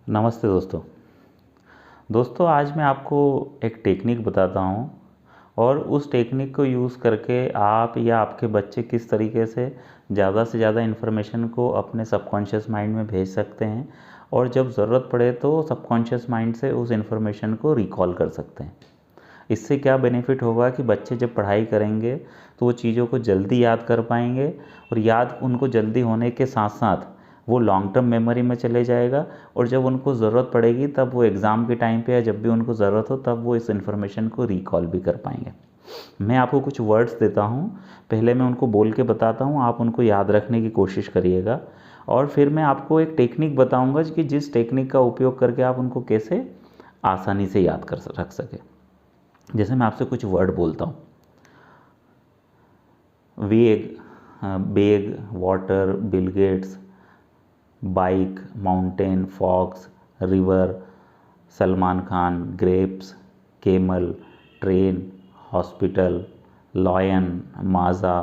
नमस्ते दोस्तों आज मैं आपको एक टेक्निक बताता हूँ और उस टेक्निक को यूज़ करके आप या आपके बच्चे किस तरीके से ज़्यादा इन्फॉर्मेशन को अपने सबकॉन्शियस माइंड में भेज सकते हैं और जब ज़रूरत पड़े तो सबकॉन्शियस माइंड से उस इन्फॉर्मेशन को रिकॉल कर सकते हैं। इससे क्या बेनिफिट होगा कि बच्चे जब पढ़ाई करेंगे तो वो चीज़ों को जल्दी याद कर पाएंगे और याद उनको जल्दी होने के साथ साथ वो लॉन्ग टर्म मेमोरी में चले जाएगा और जब उनको ज़रूरत पड़ेगी तब वो एग्ज़ाम के टाइम पे या जब भी उनको ज़रूरत हो तब वो इस इन्फॉर्मेशन को रिकॉल भी कर पाएंगे। मैं आपको कुछ वर्ड्स देता हूँ, पहले मैं उनको बोल के बताता हूँ, आप उनको याद रखने की कोशिश करिएगा और फिर मैं आपको एक टेक्निक बताऊँगा कि जिस टेक्निक का उपयोग करके आप उनको कैसे आसानी से याद कर रख सकें। जैसे मैं आपसे कुछ वर्ड बोलता हूँ, veg, bag, water, Bill Gates, bike, mountain, fox, river, Salman Khan, grapes, camel, train, hospital, lion, Maaza,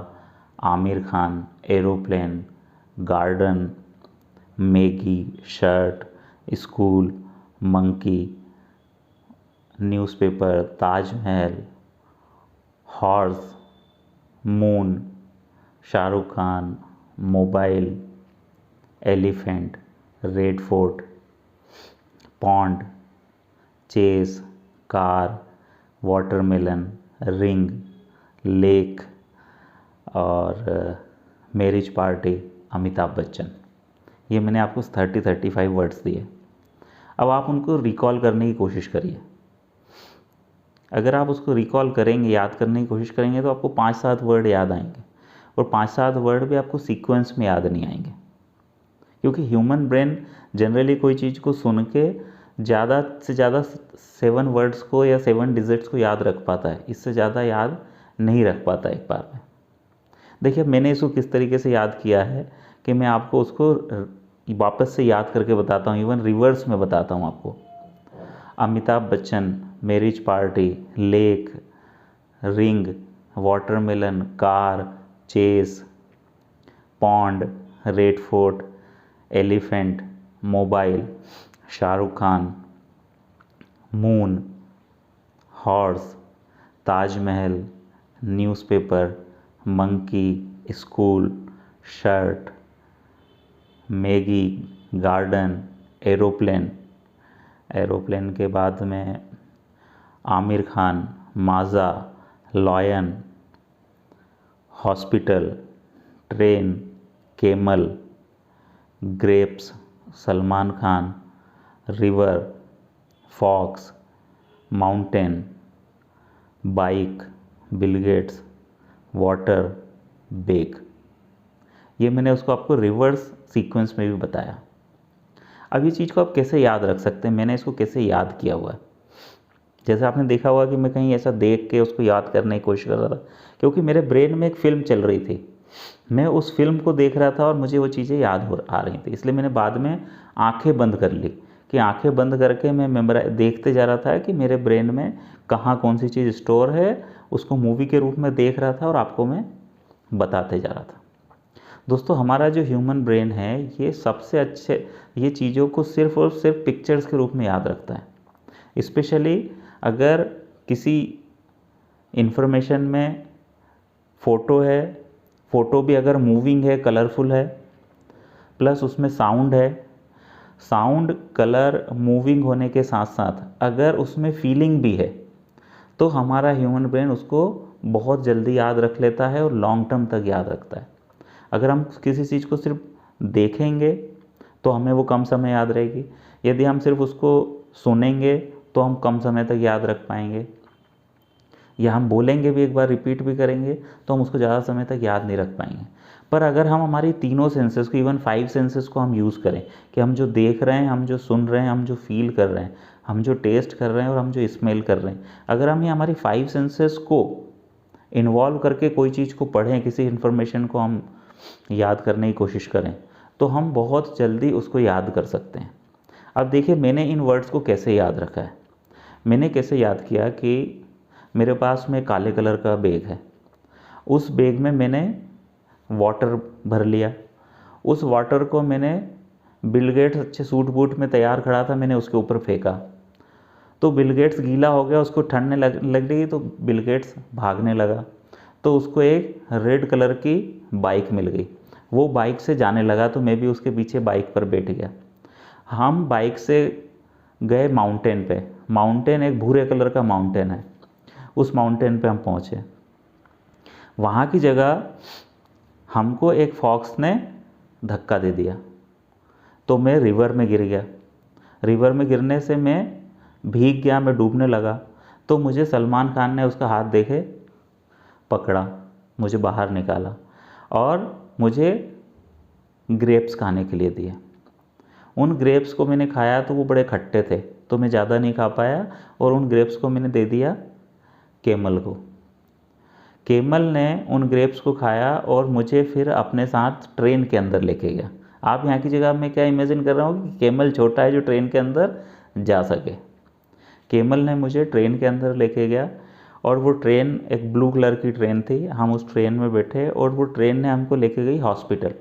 Aamir Khan, aeroplane, garden, Maggi, shirt, school, monkey, newspaper, Taj Mahal, horse, moon, Shahrukh Khan, mobile, elephant, Red Fort, pond, chess, car, watermelon, ring, lake और marriage party, Amitabh Bachchan. ये मैंने आपको 35 words दिए। अब आप उनको recall करने की कोशिश करिए। अगर आप उसको रिकॉल करेंगे, याद करने की कोशिश करेंगे तो आपको 5-7 वर्ड याद आएंगे और 5-7 वर्ड भी आपको सीक्वेंस में याद नहीं आएंगे, क्योंकि ह्यूमन ब्रेन जनरली कोई चीज़ को सुन के ज़्यादा से ज़्यादा 7 वर्ड्स को या 7 डिजिट्स को याद रख पाता है, इससे ज़्यादा याद नहीं रख पाता एक बार में। देखिए मैंने इसको किस तरीके से याद किया है कि मैं आपको उसको वापस से याद करके बताता हूँ, इवन रिवर्स में बताता हूँ आपको। Amitabh Bachchan, marriage party, lake, ring, watermelon, car, chess, pond, Red Fort, elephant, mobile, Shahrukh Khan, moon, horse, Taj Mahal, newspaper, monkey, school, shirt, Maggi, garden, aeroplane, aeroplane के बाद में Aamir Khan, Maaza, lion, hospital, train, camel, grapes, Salman Khan, river, fox, mountain, bike, Bill Gates, water, bag. ये मैंने उसको आपको reverse sequence में भी बताया। अब ये चीज़ को आप कैसे याद रख सकते हैं, मैंने इसको कैसे याद किया हुआ है। जैसे आपने देखा होगा कि मैं कहीं ऐसा देख के उसको याद करने की कोशिश कर रहा था, क्योंकि मेरे ब्रेन में एक फ़िल्म चल रही थी, मैं उस फिल्म को देख रहा था और मुझे वो चीज़ें याद हो आ रही थी, इसलिए मैंने बाद में आंखें बंद कर ली कि आंखें बंद करके मैं देखते जा रहा था कि मेरे ब्रेन में कहाँ कौन सी चीज़ स्टोर है, उसको मूवी के रूप में देख रहा था और आपको मैं बताते जा रहा था। दोस्तों हमारा जो ह्यूमन ब्रेन है ये सबसे अच्छे ये चीज़ों को सिर्फ और सिर्फ पिक्चर्स के रूप में याद रखता है। स्पेशली अगर किसी इन्फॉर्मेशन में फ़ोटो है, फ़ोटो भी अगर मूविंग है, कलरफुल है, प्लस उसमें साउंड है, साउंड, कलर, मूविंग होने के साथ साथ अगर उसमें फीलिंग भी है तो हमारा ह्यूमन ब्रेन उसको बहुत जल्दी याद रख लेता है और लॉन्ग टर्म तक याद रखता है। अगर हम किसी चीज़ को सिर्फ देखेंगे तो हमें वो कम समय याद रहेगी, यदि हम सिर्फ उसको सुनेंगे तो हम कम समय तक याद रख पाएंगे, या हम बोलेंगे भी, एक बार रिपीट भी करेंगे तो हम उसको ज़्यादा समय तक याद नहीं रख पाएंगे। पर अगर हम हमारी तीनों सेंसेस को, इवन 5 सेंसेस को हम यूज़ करें कि हम जो देख रहे हैं, हम जो सुन रहे हैं, हम जो फील कर रहे हैं, हम जो टेस्ट कर रहे हैं और हम जो स्मेल कर रहे हैं, अगर हम ये हमारी 5 सेंसेस को इन्वॉल्व करके कोई चीज़ को पढ़ें, किसी इन्फॉर्मेशन को हम याद करने की कोशिश करें तो हम बहुत जल्दी उसको याद कर सकते हैं। अब देखिए मैंने इन वर्ड्स को कैसे याद रखा है। मैंने कैसे याद किया कि मेरे पास में काले कलर का बैग है, उस बैग में मैंने वाटर भर लिया, उस वाटर को मैंने बिल गेट्स अच्छे सूट बूट में तैयार खड़ा था, मैंने उसके ऊपर फेंका तो बिल गेट्स गीला हो गया, उसको ठंड लग गई तो बिल गेट्स भागने लगा। तो उसको एक रेड कलर की बाइक मिल गई, वो बाइक से जाने लगा तो मैं भी उसके पीछे बाइक पर बैठ गया। हम बाइक से गए माउंटेन पे। माउंटेन एक भूरे कलर का माउंटेन है, उस माउंटेन पे हम पहुँचे। वहाँ की जगह हमको एक फॉक्स ने धक्का दे दिया तो मैं रिवर में गिर गया। रिवर में गिरने से मैं भीग गया, मैं डूबने लगा। तो मुझे सलमान खान ने उसका हाथ देखे पकड़ा, मुझे बाहर निकाला और मुझे ग्रेप्स खाने के लिए दिए। उन ग्रेप्स को मैंने खाया तो वो बड़े खट्टे थे तो मैं ज़्यादा नहीं खा पाया और उन ग्रेप्स को मैंने दे दिया कैमल को। कैमल ने उन ग्रेप्स को खाया और मुझे फिर अपने साथ ट्रेन के अंदर लेके गया। आप यहाँ की जगह मैं क्या इमेजिन कर रहा हूँ कि कैमल छोटा है जो ट्रेन के अंदर जा सके। कैमल ने मुझे ट्रेन के अंदर लेके गया और वो ट्रेन एक ब्लू कलर की ट्रेन थी। हम उस ट्रेन में बैठे और वो ट्रेन ने हमको लेके गई हॉस्पिटल।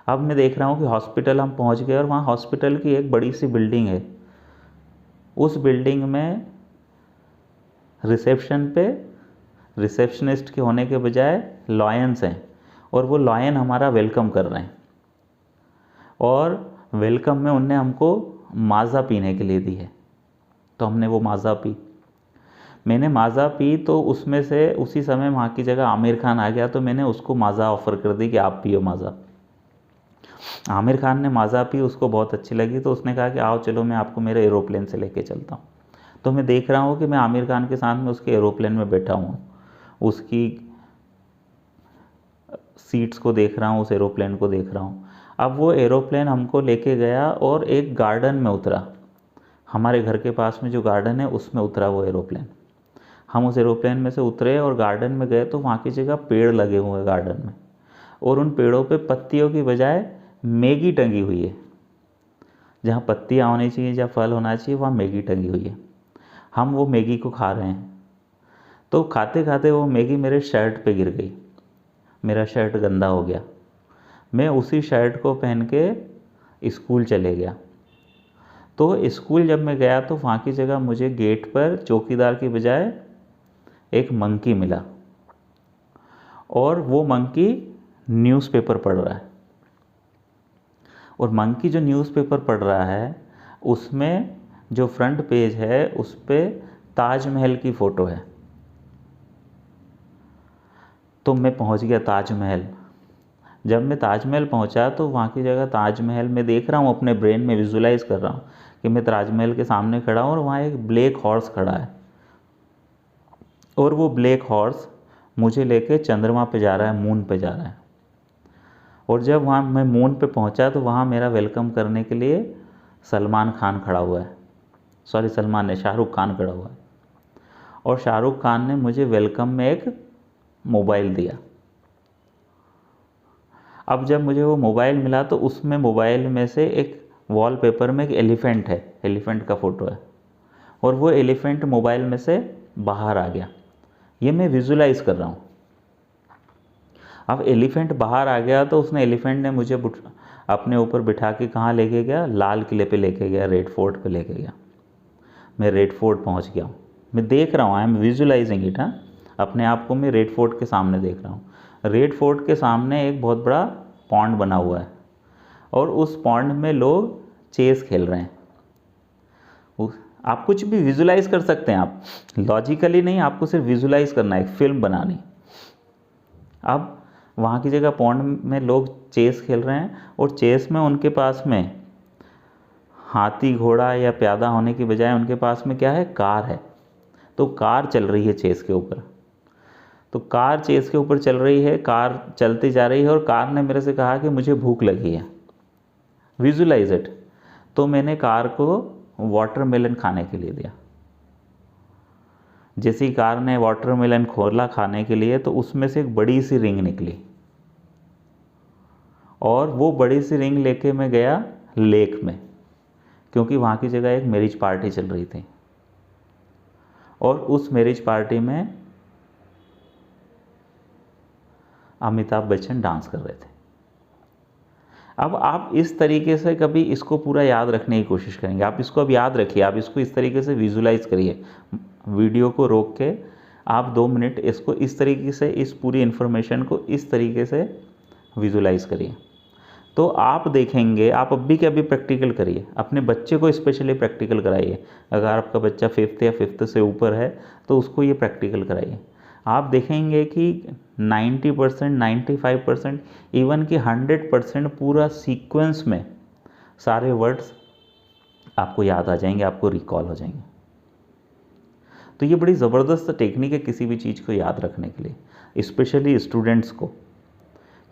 अब मैं देख रहा हूँ कि हॉस्पिटल हम पहुँच गए और वहाँ हॉस्पिटल की एक बड़ी सी बिल्डिंग है। उस बिल्डिंग में रिसेप्शन पे रिसेप्शनिस्ट के होने के बजाय लॉयंस हैं और वो लॉयन हमारा वेलकम कर रहे हैं और वेलकम में उनने हमको माज़ा पीने के लिए दी है। तो हमने वो माज़ा पी। मैंने माज़ा पी तो उसमें से उसी समय वहाँ की जगह आमिर खान आ गया तो मैंने उसको माज़ा ऑफ़र कर दी कि आप पियो माज़ा। आमिर खान ने माज़ा पी, उसको बहुत अच्छी लगी तो उसने कहा कि आओ चलो मैं आपको मेरे एरोप्लेन से लेके चलता हूँ। तो मैं देख रहा हूँ कि मैं आमिर खान के साथ में उसके एरोप्लेन में बैठा हूँ, उसकी सीट्स को देख रहा हूँ, उस एरोप्लेन को देख रहा हूँ। अब वो एरोप्लेन हमको लेके गया और एक गार्डन में उतरा। हमारे घर के पास में जो गार्डन है उसमें उतरा वो एरोप्लेन। हम उस एरोप्लेन में से उतरे और गार्डन में गए तो वहाँ की जगह पेड़ लगे हुए हैं गार्डन में और उन पेड़ों पे पत्तियों की बजाय मैगी टंगी हुई है। जहाँ पत्तियाँ होनी चाहिए, जहाँ फल होना चाहिए, वहाँ मैगी टंगी हुई है। हम वो मैगी को खा रहे हैं तो खाते खाते वो मैगी मेरे शर्ट पे गिर गई। मेरा शर्ट गंदा हो गया। मैं उसी शर्ट को पहन के स्कूल चले गया। तो स्कूल जब मैं गया तो वहाँ की जगह मुझे गेट पर चौकीदार की बजाय एक मंकी मिला और वो मंकी न्यूज़पेपर पढ़ रहा है। और मंकी जो न्यूज़पेपर पढ़ रहा है उसमें जो फ्रंट पेज है उस पर ताजमहल की फ़ोटो है। तो मैं पहुंच गया ताजमहल। जब मैं ताजमहल पहुंचा तो वहाँ की जगह ताजमहल में देख रहा हूँ, अपने ब्रेन में विजुलाइज़ कर रहा हूँ कि मैं ताजमहल के सामने खड़ा हूँ और वहाँ एक ब्लैक हॉर्स खड़ा है और वो ब्लैक हॉर्स मुझे लेके चंद्रमा पे जा रहा है, मून पे जा रहा है। और जब वहाँ मैं मून पे पहुँचा तो वहाँ मेरा वेलकम करने के लिए सलमान खान खड़ा हुआ है। सॉरी, सलमान ने, शाहरुख खान खड़ा हुआ है। और शाहरुख खान ने मुझे वेलकम में एक मोबाइल दिया। अब जब मुझे वो मोबाइल मिला तो उसमें मोबाइल में से एक वॉलपेपर में एक एलिफेंट है, एलिफेंट का फ़ोटो है और वो एलिफेंट मोबाइल में से बाहर आ गया। ये मैं विजुलाइज कर रहा हूँ। अब एलिफेंट बाहर आ गया तो उसने एलिफेंट ने मुझे अपने ऊपर बिठा के कहाँ लेके गया? लाल किले पे लेके गया, रेड फोर्ट पे लेके गया। मैं रेड फोर्ट पहुँच गया हूँ। मैं देख रहा हूँ, आई एम विजुलाइजिंग इट। हाँ, अपने आप को मैं रेड फोर्ट के सामने देख रहा हूँ। रेड फोर्ट के सामने एक बहुत बड़ा पॉन्ड बना हुआ है और उस पॉन्ड में लोग चेस खेल रहे हैं। आप कुछ भी विजुलाइज कर सकते हैं, आप लॉजिकली नहीं, आपको सिर्फ विजुलाइज करना है, एक फिल्म बनानी। अब वहाँ की जगह पॉन्ड में लोग चेस खेल रहे हैं और चेस में उनके पास में हाथी घोड़ा या प्यादा होने की बजाय उनके पास में क्या है? कार है। तो कार चल रही है चेस के ऊपर। तो कार चेस के ऊपर चल रही है, कार चलती जा रही है और कार ने मेरे से कहा कि मुझे भूख लगी है, विजुलाइज इट। तो मैंने कार को वाटरमेलन खाने के लिए दिया। जैसी कार ने वाटरमेलन खोला खाने के लिए तो उसमें से एक बड़ी सी रिंग निकली और वो बड़ी सी रिंग लेके मैं गया लेक में, क्योंकि वहाँ की जगह एक मैरिज पार्टी चल रही थी और उस मैरिज पार्टी में अमिताभ बच्चन डांस कर रहे थे। अब आप इस तरीके से कभी इसको पूरा याद रखने की कोशिश करेंगे, आप इसको अब याद रखिए, आप इसको इस तरीके से विजुलाइज करिए, वीडियो को रोक के आप 2 मिनट इसको इस तरीके से, इस पूरी इन्फॉर्मेशन को इस तरीके से विजुलाइज करिए। तो आप देखेंगे, आप अभी के अभी प्रैक्टिकल करिए, अपने बच्चे को स्पेशली प्रैक्टिकल कराइए। अगर आपका बच्चा 5th या 5th से ऊपर है तो उसको ये प्रैक्टिकल कराइए। आप देखेंगे कि 90%, 95%, इवन कि 100% पूरा सीक्वेंस में सारे वर्ड्स आपको याद आ जाएंगे, आपको रिकॉल हो जाएंगे। तो ये बड़ी ज़बरदस्त टेक्निक है किसी भी चीज़ को याद रखने के लिए, स्पेशली स्टूडेंट्स को,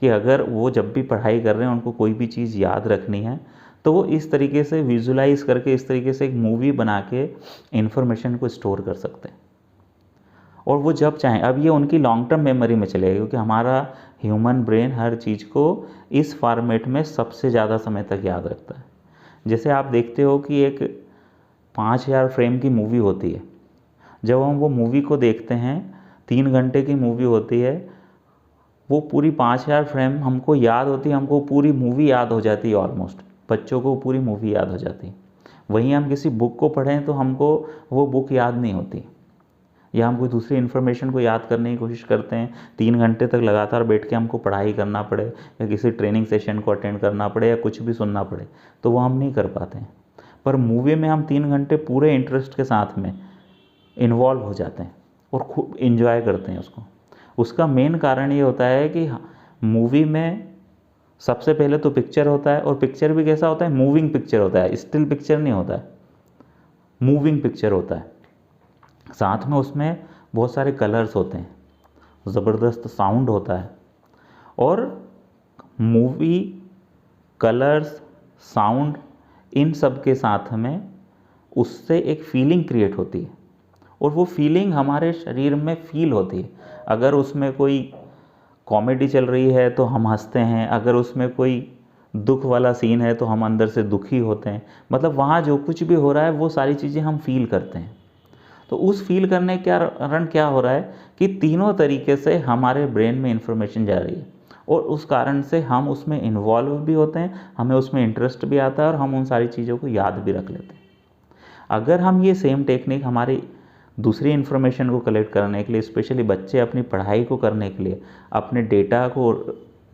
कि अगर वो जब भी पढ़ाई कर रहे हैं, उनको कोई भी चीज़ याद रखनी है तो वो इस तरीके से विजुलाइज करके, इस तरीके से एक मूवी बना के इन्फॉर्मेशन को स्टोर कर सकते हैं। और वो जब चाहें, अब ये उनकी लॉन्ग टर्म मेमोरी में चलेगा, क्योंकि हमारा ह्यूमन ब्रेन हर चीज़ को इस फॉर्मेट में सबसे ज़्यादा समय तक याद रखता है। जैसे आप देखते हो कि एक 5000 फ्रेम की मूवी होती है, जब हम वो मूवी को देखते हैं, 3 घंटे की मूवी होती है, वो पूरी 5000 फ्रेम हमको याद होती है, हमको पूरी मूवी याद हो जाती है ऑलमोस्ट, बच्चों को पूरी मूवी याद हो जाती है। वहीं हम किसी बुक को पढ़ें तो हमको वो बुक याद नहीं होती, या हम कोई दूसरी इन्फॉर्मेशन को याद करने की कोशिश करते हैं, 3 घंटे तक लगातार बैठ के हमको पढ़ाई करना पड़े या किसी ट्रेनिंग सेशन को अटेंड करना पड़े या कुछ भी सुनना पड़े, तो वो हम नहीं कर पाते हैं। पर मूवी में हम 3 घंटे पूरे इंटरेस्ट के साथ में इन्वॉल्व हो जाते हैं और खूब इन्जॉय करते हैं उसको। उसका मेन कारण ये होता है कि मूवी में सबसे पहले तो पिक्चर होता है, और पिक्चर भी कैसा होता है, मूविंग पिक्चर होता है, स्टिल पिक्चर नहीं होता है, मूविंग पिक्चर होता है। साथ में उसमें बहुत सारे कलर्स होते हैं, ज़बरदस्त साउंड होता है, और मूवी, कलर्स, साउंड, इन सब के साथ में उससे एक फीलिंग क्रिएट होती है, और वो फीलिंग हमारे शरीर में फील होती है। अगर उसमें कोई कॉमेडी चल रही है तो हम हंसते हैं, अगर उसमें कोई दुख वाला सीन है तो हम अंदर से दुखी होते हैं, मतलब वहाँ जो कुछ भी हो रहा है वो सारी चीज़ें हम फील करते हैं। तो उस फील करने के कारण क्या हो रहा है कि तीनों तरीके से हमारे ब्रेन में इंफॉर्मेशन जा रही है, और उस कारण से हम उसमें इन्वॉल्व भी होते हैं, हमें उसमें इंटरेस्ट भी आता है, और हम उन सारी चीज़ों को याद भी रख लेते हैं। अगर हम ये सेम टेक्निक हमारी दूसरी इन्फॉर्मेशन को कलेक्ट करने के लिए, स्पेशली बच्चे अपनी पढ़ाई को करने के लिए, अपने डेटा को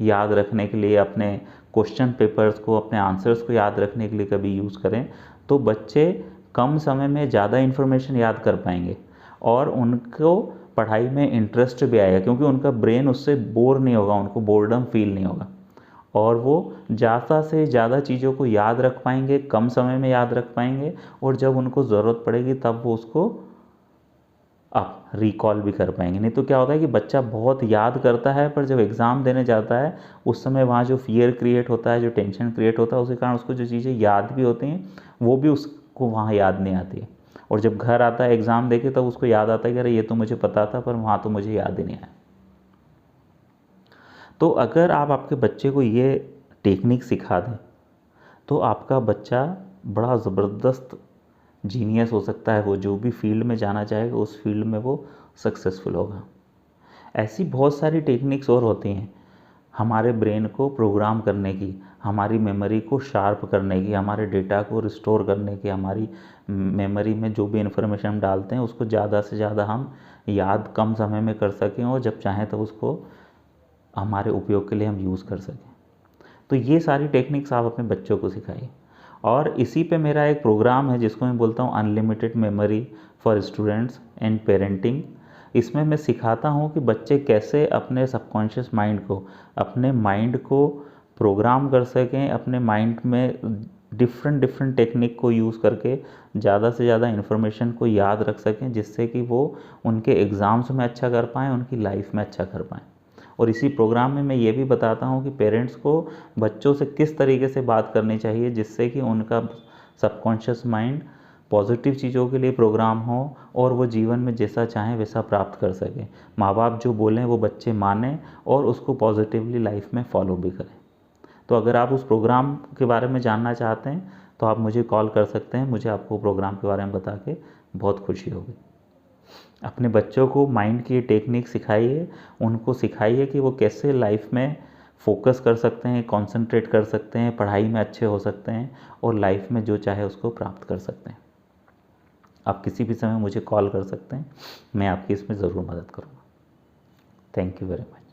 याद रखने के लिए, अपने क्वेश्चन पेपर्स को, अपने आंसर्स को याद रखने के लिए कभी यूज़ करें, तो बच्चे कम समय में ज़्यादा इन्फॉर्मेशन याद कर पाएंगे, और उनको पढ़ाई में इंटरेस्ट भी आएगा, क्योंकि उनका ब्रेन उससे बोर नहीं होगा, उनको बोर्डम फील नहीं होगा, और वो ज़्यादा से ज़्यादा चीज़ों को याद रख पाएंगे, कम समय में याद रख पाएंगे, और जब उनको ज़रूरत पड़ेगी तब वो उसको आप रिकॉल भी कर पाएंगे। नहीं तो क्या होता है कि बच्चा बहुत याद करता है, पर जब एग्ज़ाम देने जाता है उस समय वहाँ जो फियर क्रिएट होता है, जो टेंशन क्रिएट होता है, उसके कारण उसको जो चीज़ें याद भी होती हैं वो भी उसको वहाँ याद नहीं आती है, और जब घर आता है एग्ज़ाम देके तब उसको याद आता है कि अरे ये तो मुझे पता था, पर वहाँ तो मुझे याद ही नहीं आया। तो अगर आप आपके बच्चे को ये टेक्निक सिखा दें तो आपका बच्चा बड़ा ज़बरदस्त जीनियस हो सकता है, वो जो भी फील्ड में जाना चाहेगा उस फील्ड में वो सक्सेसफुल होगा। ऐसी बहुत सारी टेक्निक्स और होती हैं हमारे ब्रेन को प्रोग्राम करने की, हमारी मेमोरी को शार्प करने की, हमारे डेटा को रिस्टोर करने की, हमारी मेमोरी में जो भी इन्फॉर्मेशन हम डालते हैं उसको ज़्यादा से ज़्यादा हम याद कम समय में कर सकें, और जब चाहें तब उसको हमारे उपयोग के लिए हम यूज़ कर सकें। तो ये सारी टेक्निक्स आप अपने बच्चों को सिखाइए। और इसी पे मेरा एक प्रोग्राम है जिसको मैं बोलता हूँ unlimited memory for students and parenting. इसमें मैं सिखाता हूँ कि बच्चे कैसे अपने सबकॉन्शियस माइंड को, अपने माइंड को प्रोग्राम कर सकें, अपने माइंड में डिफरेंट टेक्निक को यूज़ करके ज़्यादा से ज़्यादा इन्फॉर्मेशन को याद रख सकें, जिससे कि वो उनके एग्ज़ाम्स में अच्छा कर पाएँ, उनकी लाइफ में अच्छा कर पाएँ। और इसी प्रोग्राम में मैं ये भी बताता हूँ कि पेरेंट्स को बच्चों से किस तरीके से बात करनी चाहिए जिससे कि उनका सबकॉन्शियस माइंड पॉजिटिव चीज़ों के लिए प्रोग्राम हो, और वो जीवन में जैसा चाहें वैसा प्राप्त कर सके। माँ बाप जो बोलें वो बच्चे मानें और उसको पॉजिटिवली लाइफ में फॉलो भी करें। तो अगर आप उस प्रोग्राम के बारे में जानना चाहते हैं तो आप मुझे कॉल कर सकते हैं, मुझे आपको प्रोग्राम के बारे में बता के बहुत खुशी होगी। अपने बच्चों को माइंड की टेक्निक सिखाइए, उनको सिखाइए कि वो कैसे लाइफ में फोकस कर सकते हैं, कंसंट्रेट कर सकते हैं, पढ़ाई में अच्छे हो सकते हैं और लाइफ में जो चाहे उसको प्राप्त कर सकते हैं। आप किसी भी समय मुझे कॉल कर सकते हैं, मैं आपकी इसमें ज़रूर मदद करूँगा। Thank you very much.